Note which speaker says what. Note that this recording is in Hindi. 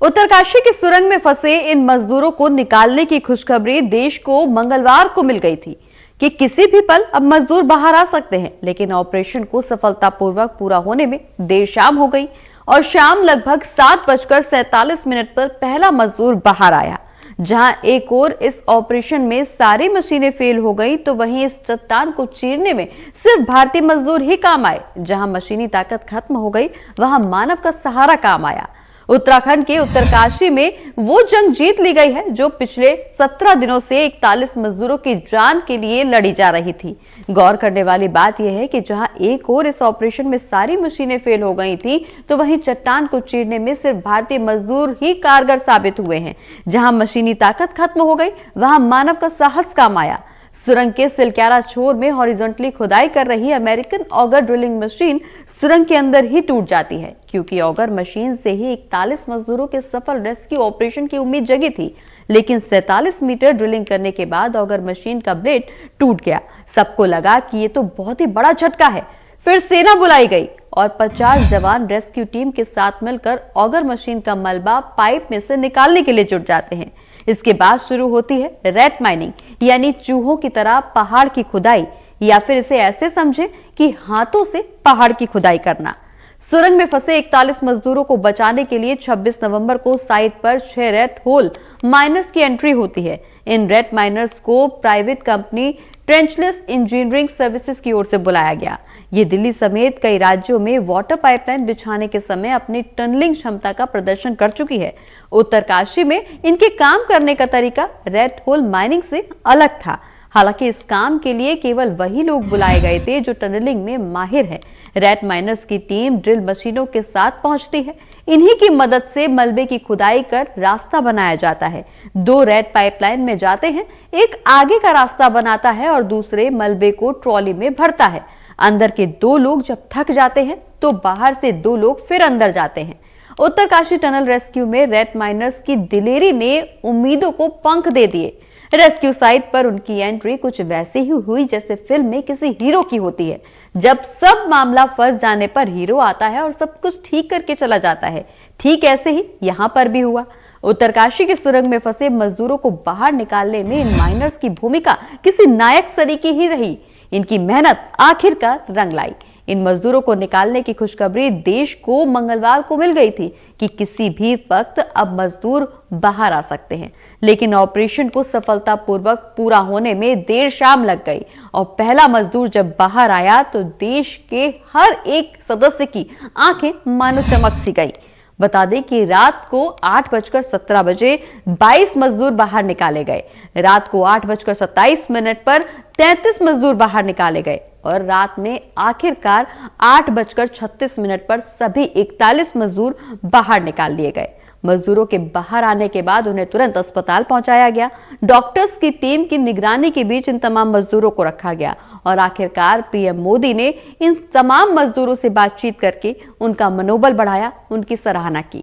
Speaker 1: उत्तरकाशी की सुरंग में फंसे इन मजदूरों को निकालने की खुशखबरी देश को मंगलवार को मिल गई थी कि किसी भी पल अब मजदूर बाहर आ सकते हैं। लेकिन ऑपरेशन को सफलतापूर्वक पूरा होने में देर शाम हो गई और शाम लगभग 7:47 पर पहला मजदूर बाहर आया। जहां एक ओर इस ऑपरेशन में सारी मशीनें फेल हो गई, तो वहीं इस चट्टान को चीरने में सिर्फ भारतीय मजदूर ही काम आए। जहां मशीनी ताकत खत्म हो गई, वहां मानव का सहारा काम आया। उत्तराखंड के उत्तरकाशी में वो जंग जीत ली गई है जो पिछले 17 दिनों से 41 मजदूरों की जान के लिए लड़ी जा रही थी। गौर करने वाली बात यह है कि जहां एक ओर इस ऑपरेशन में सारी मशीनें फेल हो गई थी, तो वहीं चट्टान को चीरने में सिर्फ भारतीय मजदूर ही कारगर साबित हुए हैं। जहां मशीनी ताकत खत्म हो गई, वहां मानव का साहस काम आया। सुरंग के सिलक्यारा छोर में हॉरिजॉन्टली खुदाई कर रही अमेरिकन ऑगर ड्रिलिंग मशीन सुरंग के अंदर ही टूट जाती है, क्योंकि ऑगर मशीन से ही 41 मजदूरों के सफल रेस्क्यू ऑपरेशन की उम्मीद जगी थी। लेकिन 47 मीटर ड्रिलिंग करने के बाद ऑगर मशीन का ब्लेड टूट गया। सबको लगा कि ये तो बहुत ही बड़ा झटका है। फिर सेना बुलाई गई और 50 जवान रेस्क्यू टीम के साथ मिलकर ऑगर मशीन का मलबा पाइप में से निकालने के लिए जुट जाते हैं। इसके बाद शुरू होती है रैट माइनिंग, यानी चूहों की तरह पहाड़ की खुदाई, या फिर इसे ऐसे समझें कि हाथों से पहाड़ की खुदाई करना। सुरंग में फंसे 41 मजदूरों को बचाने के लिए 26 नवंबर को साइट पर 6 रेट होल माइनर्स की एंट्री होती है। इन रेट माइनर्स को प्राइवेट कंपनी ट्रेंचलेस इंजीनियरिंग सर्विसेज की ओर से बुलाया गया। ये दिल्ली समेत कई राज्यों में वाटर पाइपलाइन बिछाने के समय अपनी टनलिंग क्षमता का प्रदर्शन कर चुकी है। उत्तरकाशी में इनके काम करने का तरीका रेड होल माइनिंग से अलग था। हालांकि इस काम के लिए केवल वही लोग बुलाए गए थे जो टनलिंग में माहिर हैं। रेट माइनर्स की टीम ड्रिल मशीनों के साथ पहुंचती है। इन्हीं की मदद से मलबे की खुदाई कर रास्ता बनाया जाता है। 2 रेट पाइपलाइन में जाते हैं, एक आगे का रास्ता बनाता है और दूसरे मलबे को ट्रॉली में भरता है। अंदर के 2 लोग जब थक जाते हैं तो बाहर से 2 लोग फिर अंदर जाते हैं। उत्तरकाशी टनल रेस्क्यू में रेट माइनर्स की दिलेरी ने उम्मीदों को पंख दे दिए। रेस्क्यू साइट पर उनकी एंट्री कुछ वैसे ही हुई जैसे फिल्म में किसी हीरो की होती है। जब सब मामला फंस जाने पर हीरो आता है और सब कुछ ठीक करके चला जाता है। ठीक ऐसे ही यहां पर भी हुआ। उत्तरकाशी की सुरंग में फंसे मजदूरों को बाहर निकालने में इन माइनर्स की भूमिका किसी नायक सरीकी ही रही। इनकी मेहनत आखिरकार रंग लाई। इन मजदूरों को निकालने की खुशखबरी देश को मंगलवार को मिल गई थी कि किसी भी वक्त अब मजदूर बाहर आ सकते हैं। लेकिन ऑपरेशन को सफलतापूर्वक पूरा होने में देर शाम लग गई और पहला मजदूर जब बाहर आया तो देश के हर एक सदस्य की आंखें मानो चमक सी गई। बता दें कि रात को 8:17 बजे 22 मजदूर बाहर निकाले गए। रात को 8:27 पर 33 मजदूर बाहर निकाले गए और रात में आखिरकार 8:36 पर सभी 41 मजदूर बाहर निकाल लिए गए। मजदूरों के बाहर आने के बाद उन्हें तुरंत अस्पताल पहुंचाया गया। डॉक्टर्स की टीम की निगरानी के बीच इन तमाम मजदूरों को रखा गया और आखिरकार पीएम मोदी ने इन तमाम मजदूरों से बातचीत करके उनका मनोबल बढ़ाया, उनकी सराहना की।